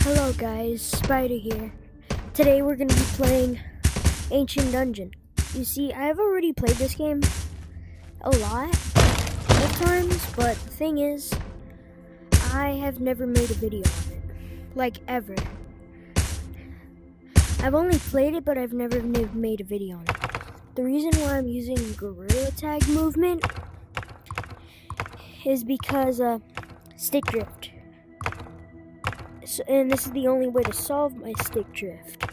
Hello guys, Spider here. Today we're going to be playing Ancient Dungeon. You see, I've already played this game a lot of times, but the thing is, I have never made a video on it. Like, ever. I've only played it, but I've never made a video on it. The reason why I'm using Gorilla Tag movement is because, stick drift. And this is the only way to solve my stick drift.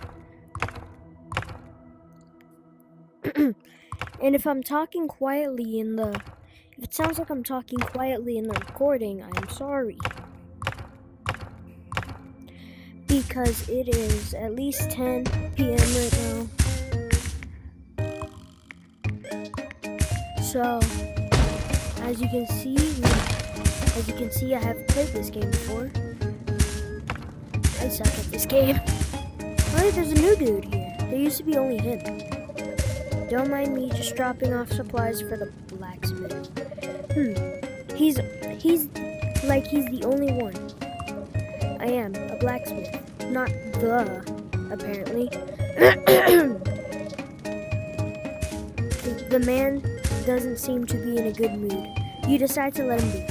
And if I'm talking quietly if it sounds like I'm talking quietly in the recording, I'm sorry. Because it is at least 10 p.m. right now. So, as you can see, I have played this game before. I suck at this game. Alright, there's a new dude here. There used to be only him. Don't mind me just dropping off supplies for the blacksmith. He's the only one. I am a blacksmith. Not apparently. The man doesn't seem to be in a good mood. You decide to let him be.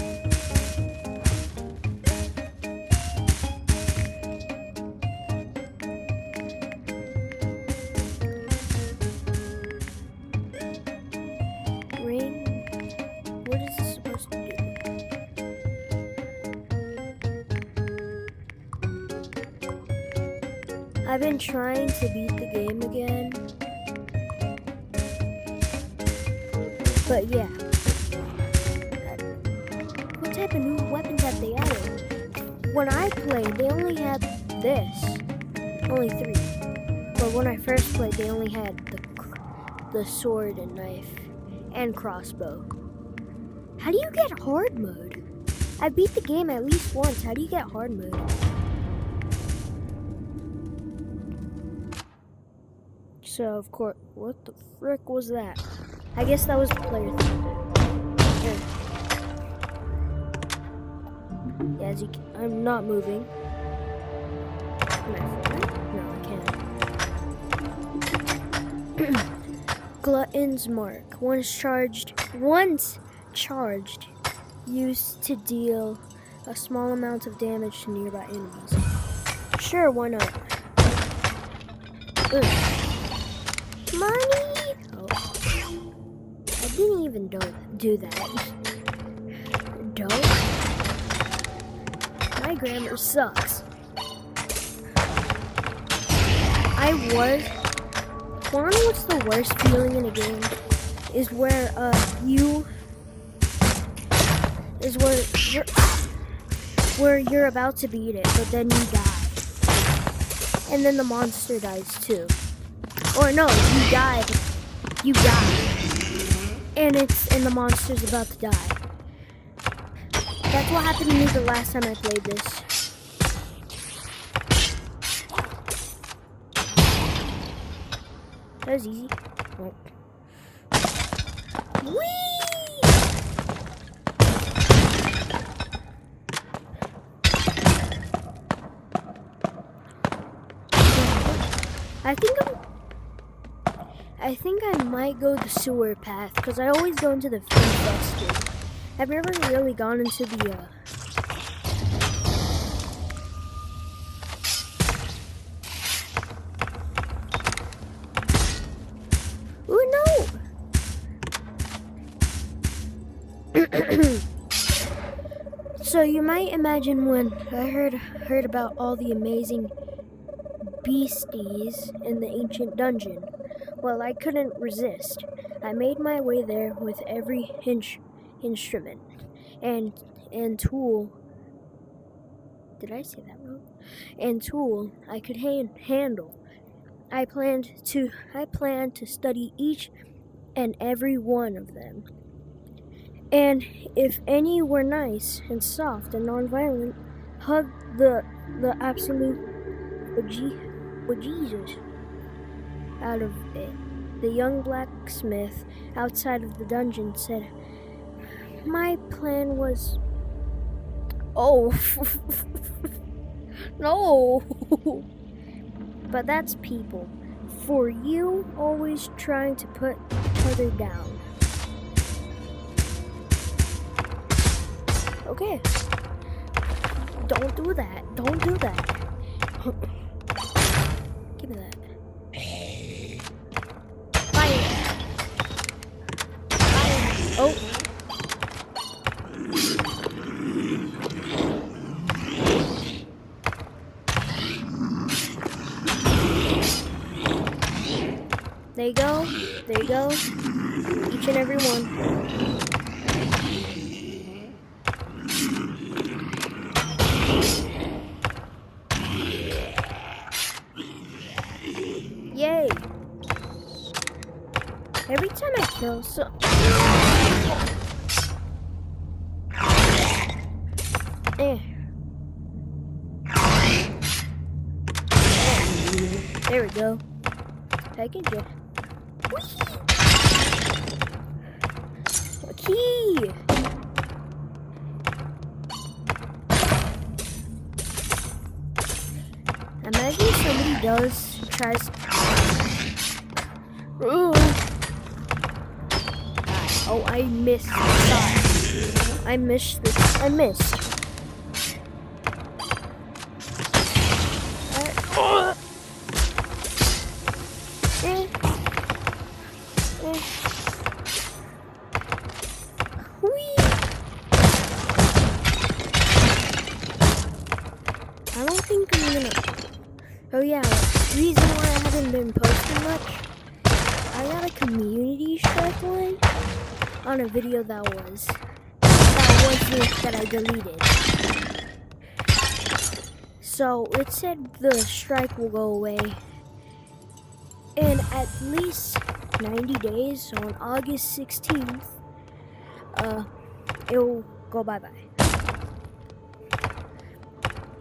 What is this supposed to do? I've been trying to beat the game again. But yeah. What type of new weapons have they added? When I played, they only had this. Only 3. But when I first played, they only had the sword and knife and crossbow. How do you get hard mode? I beat the game at least once. How do you get hard mode? So, of course, what the frick was that? I guess that was the player thing. Yeah, as you can, I'm not moving. Can I fly? No, I can't. Glutton's Mark. Once charged, used to deal a small amount of damage to nearby enemies. Sure, why not? Money! Oh. I didn't even do that. Don't? My grammar sucks. Wanna know what's the worst feeling in a game? Is where you're about to beat it, but then you die. And then the monster dies too. Or no, you die. And the monster's about to die. That's what happened to me the last time I played this. That was easy. Oh. Whee! I think I might go the sewer path, because I always go into the infested. I've never really gone into the, Ooh, no! So you might imagine when I heard about all the amazing beasties in the ancient dungeon. Well, I couldn't resist. I made my way there with every instrument and tool. Did I say that wrong? And tool I could handle. I planned to study each and every one of them. And if any were nice and soft and non-violent, hug the absolute Jesus out of it. The young blacksmith outside of the dungeon said, "My plan was..." Oh, No. But that's people. For you, always trying to put each other down. Okay. Don't do that. Don't do that. Give me that. Fire. Fire. Oh. There you go. There you go. Each and every one. Yay. Every time I kill there we go. Package it. A key. Imagine somebody tries. Ooh. Oh, I missed the shot. I missed. I don't think I'm gonna. Oh yeah, reason why I haven't been posting much. I got a community strike line on a video that I deleted. So it said the strike will go away in at least 90 days. So on August 16th, it will go bye-bye.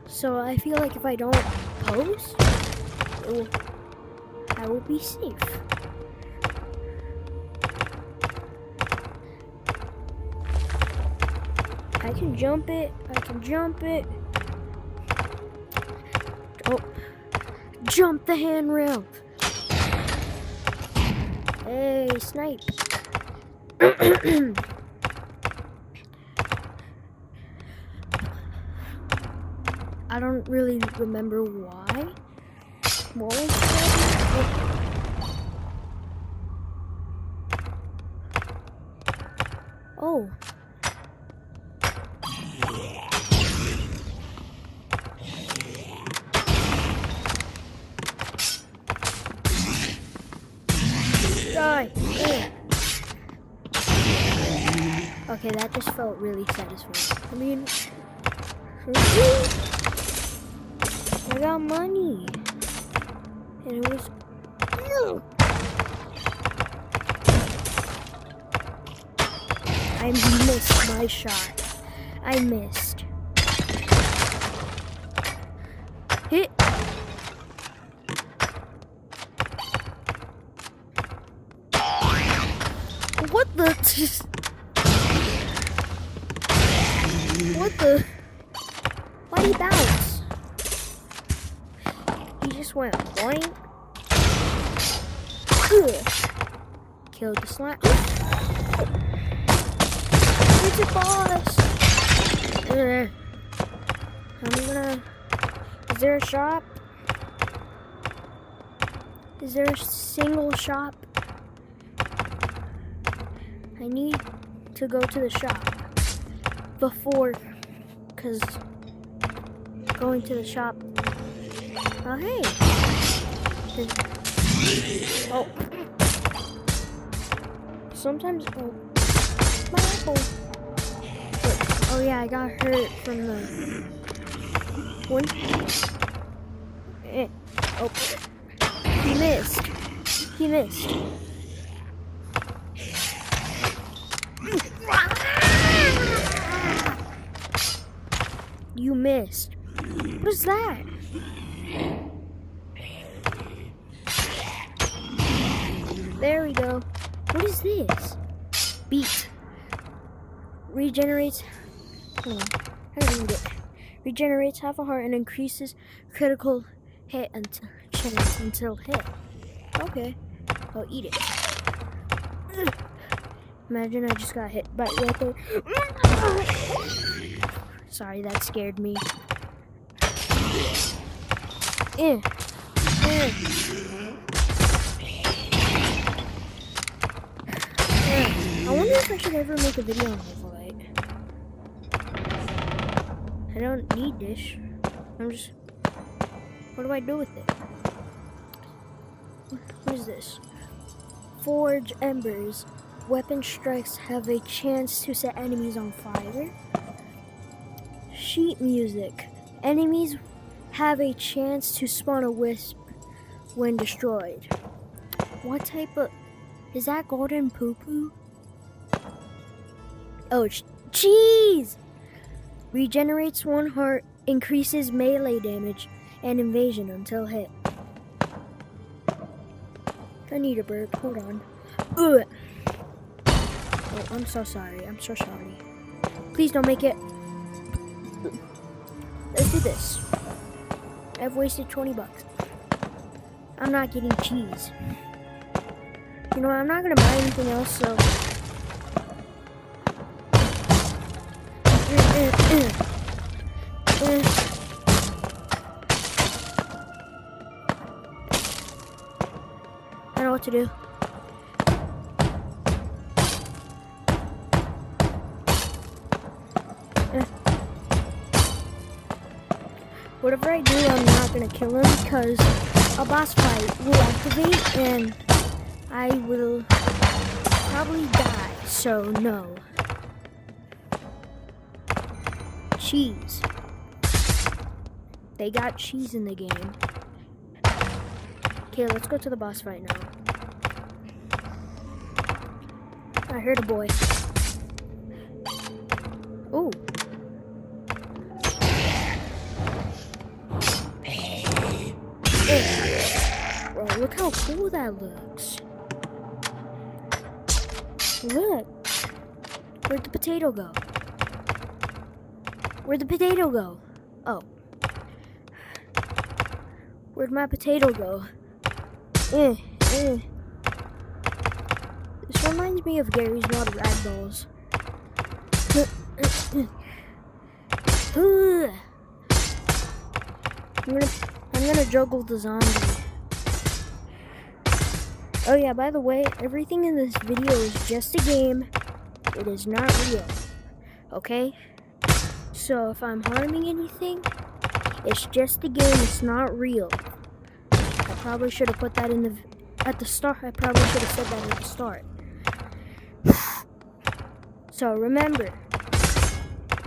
So I feel like if I don't post, I will be safe. I can jump it. Oh, jump the handrail. Hey, snipe. I don't really remember why. What was that? Oh. Die. Okay, that just felt really satisfying. I mean, I got money. And it was... I missed my shot. I missed. Hit. What the... What the... Why'd he bounce? He just went blank. Killed the slime. It's a boss. I'm gonna... Is there a shop? Is there a single shop? I need to go to the shop before, because going to the shop. Oh, hey. Oh. Sometimes, oh, my apple. Oh yeah, I got hurt from the one. Oh, he missed. He missed. You missed. What is that? There we go. What is this? Beat. Regenerates. Hold on. I didn't get Regenerates half a heart and increases critical hit chance until hit. Okay, I'll eat it. Imagine I just got hit by right there. Sorry, that scared me. I wonder if I should ever make a video on Overlight. I don't need this. What do I do with it? What is this? Forge embers. Weapon strikes have a chance to set enemies on fire. Sheet music. Enemies have a chance to spawn a wisp when destroyed. What type of... Is that golden poo-poo? Oh, cheese! Regenerates 1 heart, increases melee damage and invasion until hit. I need a burp. Hold on. Ugh. Oh, I'm so sorry. I'm so sorry. Please don't make it. Let's do this. I've wasted 20 bucks. I'm not getting cheese. You know, I'm not gonna buy anything else, so... I know what to do. Whatever I do, I'm not gonna kill him because a boss fight will activate and I will probably die, so no. Cheese. They got cheese in the game. Okay, let's go to the boss fight now. I heard a boy. Oh. Bro, look how cool that looks. Look. Where'd the potato go? Where'd the potato go? Oh. Where'd my potato go? This reminds me of Gary's Wild Ragdolls. I'm gonna juggle the zombie. Oh yeah, by the way, everything in this video is just a game. It is not real. Okay? So if I'm harming anything, it's just a game, it's not real. I probably should have put that at the start. I probably should have said that at the start. So remember,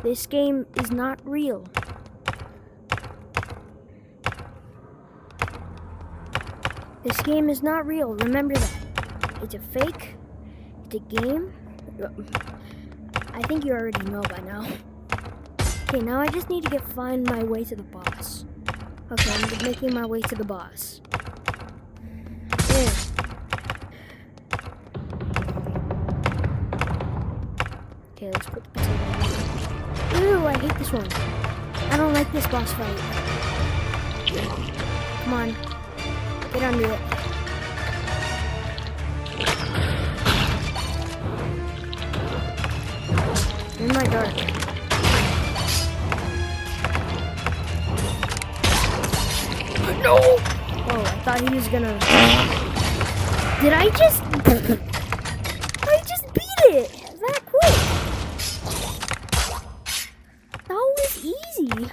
this game is not real. This game is not real. Remember that. It's a fake. It's a game. I think you already know by now. Okay, now I just need to find my way to the boss. Okay, I'm making my way to the boss. Yeah. Okay, let's put the potato in. Ew, I hate this one. I don't like this boss fight. Come on. Get under it. In my dark. No! Oh, I thought he was gonna... Did I just... I just beat it! That quick! That was easy.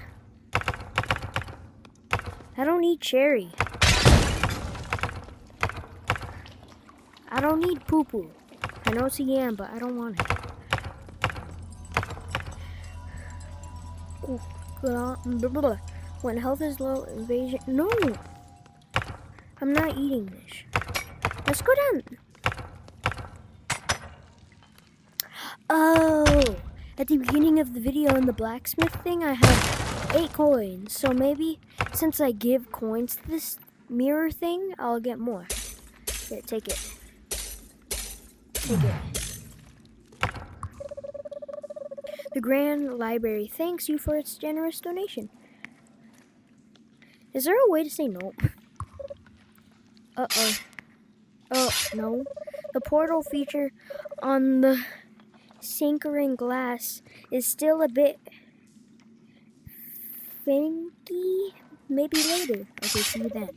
I don't need cherry. I don't need poo-poo. I know it's a yam, but I don't want it. When health is low, invasion... No! I'm not eating this. Let's go down. Oh! At the beginning of the video in the blacksmith thing, I had 8 coins. So maybe since I give coins to this mirror thing, I'll get more. Here, take it. Take it. The Grand Library thanks you for its generous donation. Is there a way to say no? Uh-oh. Oh, no. The portal feature on the Stinky glass is still a bit finicky. Maybe later. Okay, see you then.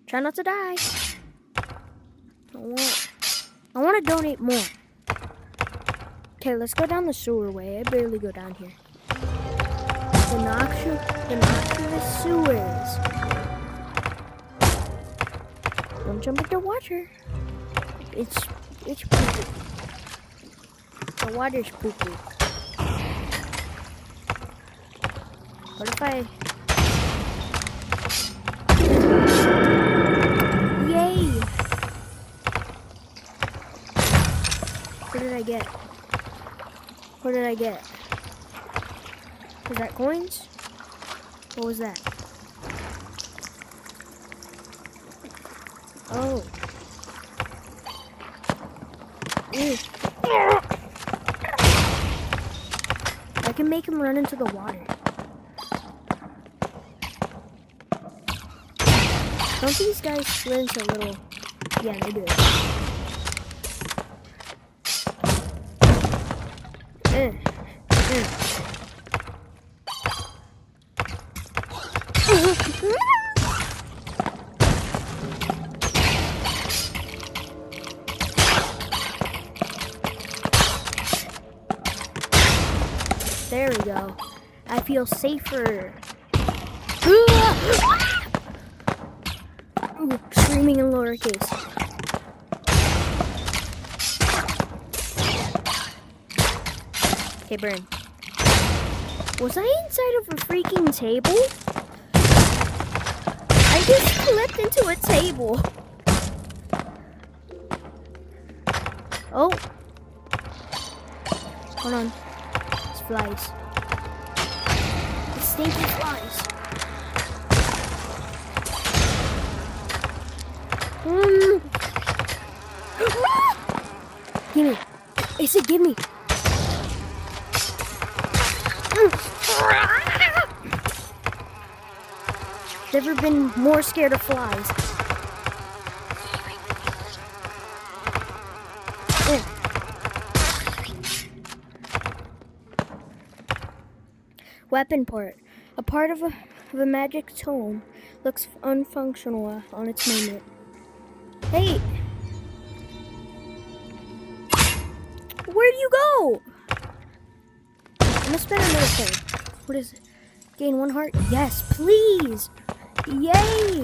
Try not to die. I want to donate more. Okay, let's go down the sewer way. I barely go down here. The noxious sewers. Don't jump into water. It's poopy. The water's poopy. What if I... Yay! What did I get? What did I get? Was that coins? What was that? Oh. Ew. I can make him run into the water. Don't these guys sprint a little? Yeah, they do. There we go. I feel safer. Ooh, screaming in lowercase. Okay, burn. Was I inside of a freaking table? I just slipped into a table. Oh. Hold on. It's flies. It's stinky flies. Gimme. I said gimme. Never been more scared of flies. Weapon port. A part of a magic tome looks unfunctional on its moment. Hey! Where'd you go? I'm gonna spend another thing. What is it? Gain 1 heart? Yes, please! Yay!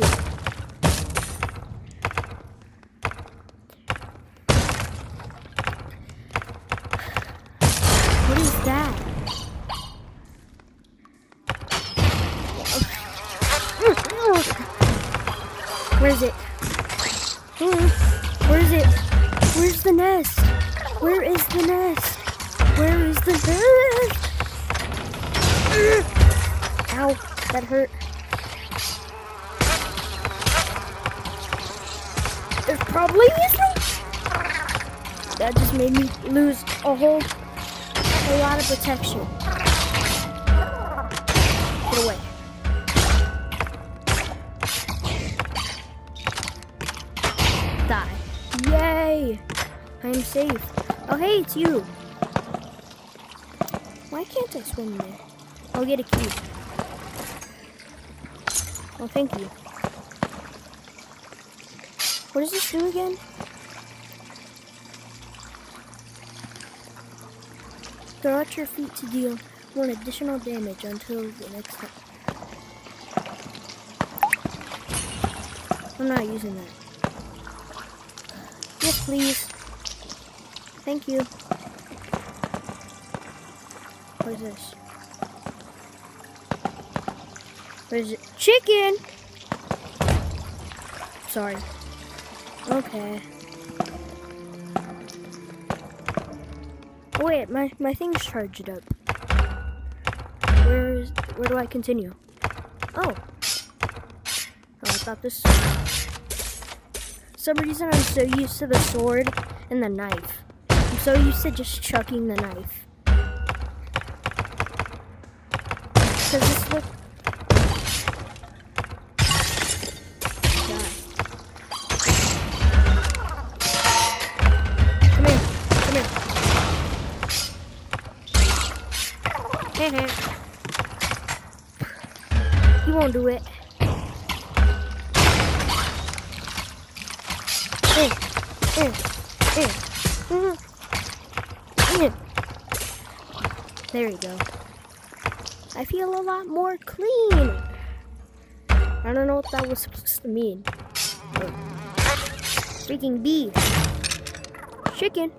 What is that? Where is it? Where is it? Where's the nest? Where is the nest? Where is the nest? Ow, that hurt. There's probably missing. That just made me lose a lot of protection. Get away. Die. Yay! I'm safe. Oh, hey, it's you. Why can't I swim there? I'll get a key. Oh, thank you. What does this do again? Throw out your feet to deal 1 additional damage until the next time. I'm not using that. Yes, please. Thank you. What is this? What is it? Chicken! Sorry. Okay. Oh, wait, my thing's charged up. Where do I continue? Oh. I thought this... For some reason I'm so used to the sword and the knife. I'm so used to just chucking the knife. Don't do it. There you go. I feel a lot more clean. I don't know what that was supposed to mean. Freaking bee. Chicken.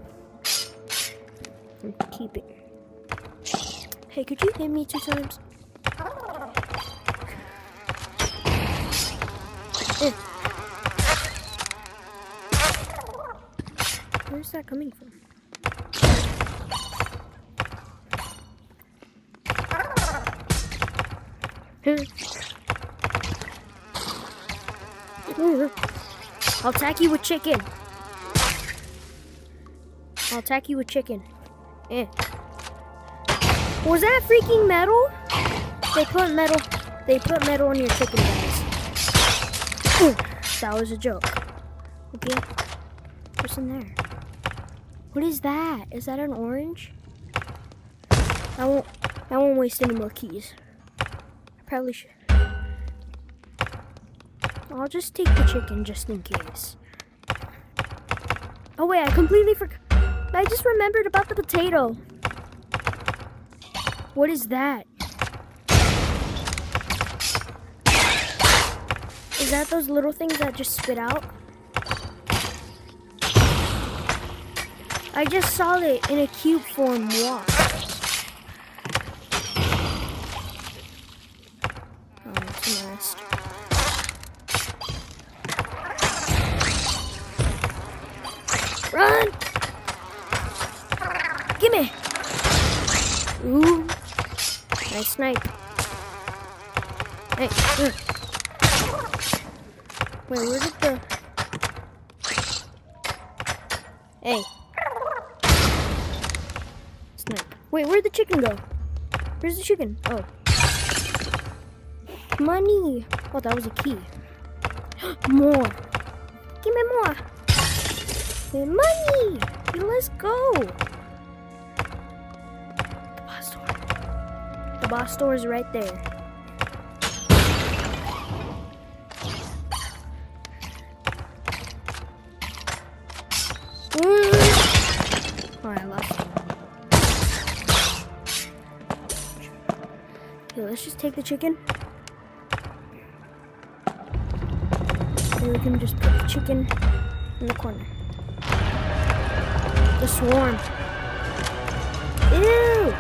Keep it. Hey, could you hit me 2 times? Where's that coming from? I'll attack you with chicken. I'll attack you with chicken. Was that freaking metal? They put metal on your chicken, guys. That was a joke. Okay. What's in there? What is that? Is that an orange? I won't waste any more keys. I probably should. I'll just take the chicken just in case. Oh wait, I completely forgot. I just remembered about the potato. What is that? Is that those little things that just spit out? I just saw it in a cube form walk. Oh, it's a nest. Run! Gimme! Ooh. Nice snipe. Hey. Wait, where did the... Hey. Snipe. Wait, where'd the chicken go? Where's the chicken? Oh. Money. Oh, that was a key. More. Give me more. Money. Let's go. The boss door. The boss door is right there. Oh, I lost it. Okay, let's just take the chicken. And we can just put the chicken in the corner. The swarm. Ew!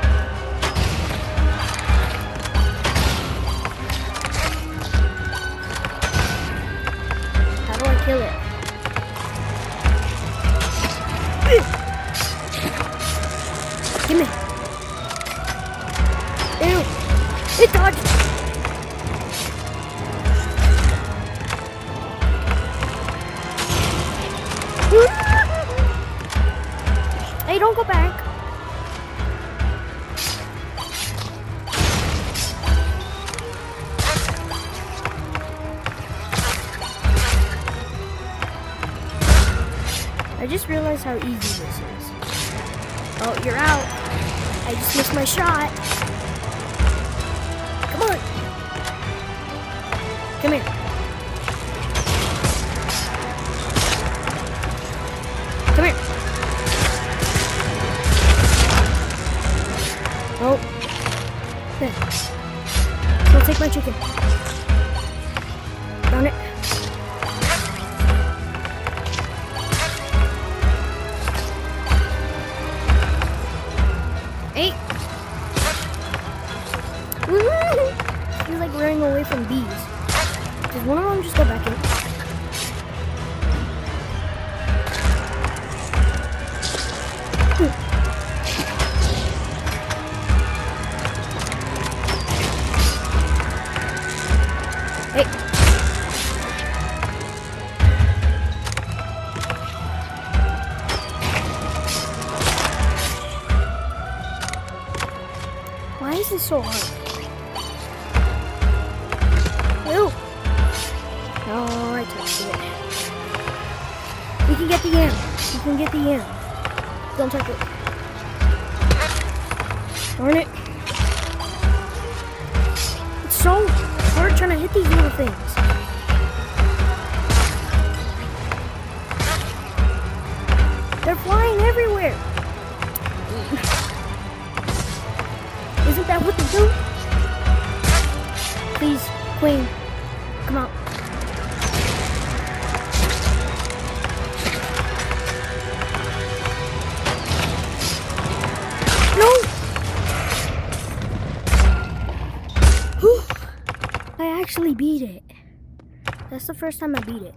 How do I kill it? Gimme! Ew! It dodged! Hey, don't go back. I just realized how easy this is. Oh, you're out. I just missed my shot. Come on. Come here. Come here. Oh. There. Don't take my chicken. Darn it. Hey. He's like running away from bees. Does one of them just go back in? Hey. Why is this so hard? Ew. Oh, I touched it. You can get the yam. You can get the yam. Don't touch it. Darn it. It's so hard trying to hit these little things. They're flying everywhere. Isn't that what they do? Please, Queen, come out. No! Whew. I actually beat it. That's the first time I beat it.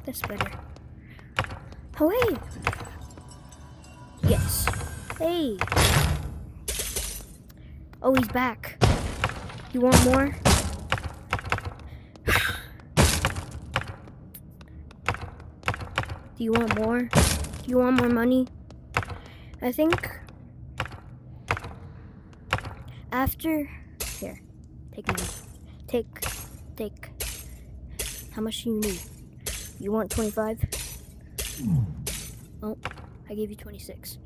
That's better. Oh, hey! Yes. Hey! Oh, he's back. You want more? Do you want more? Do you want more money? I think after... Here, take money. Take. How much do you need? You want 25? Oh, I gave you 26.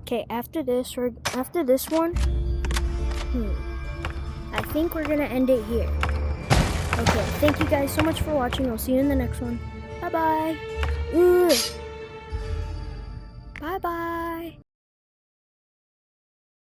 Okay, after this one, I think we're gonna end it here. Okay, thank you guys so much for watching. I'll see you in the next one. Bye-bye.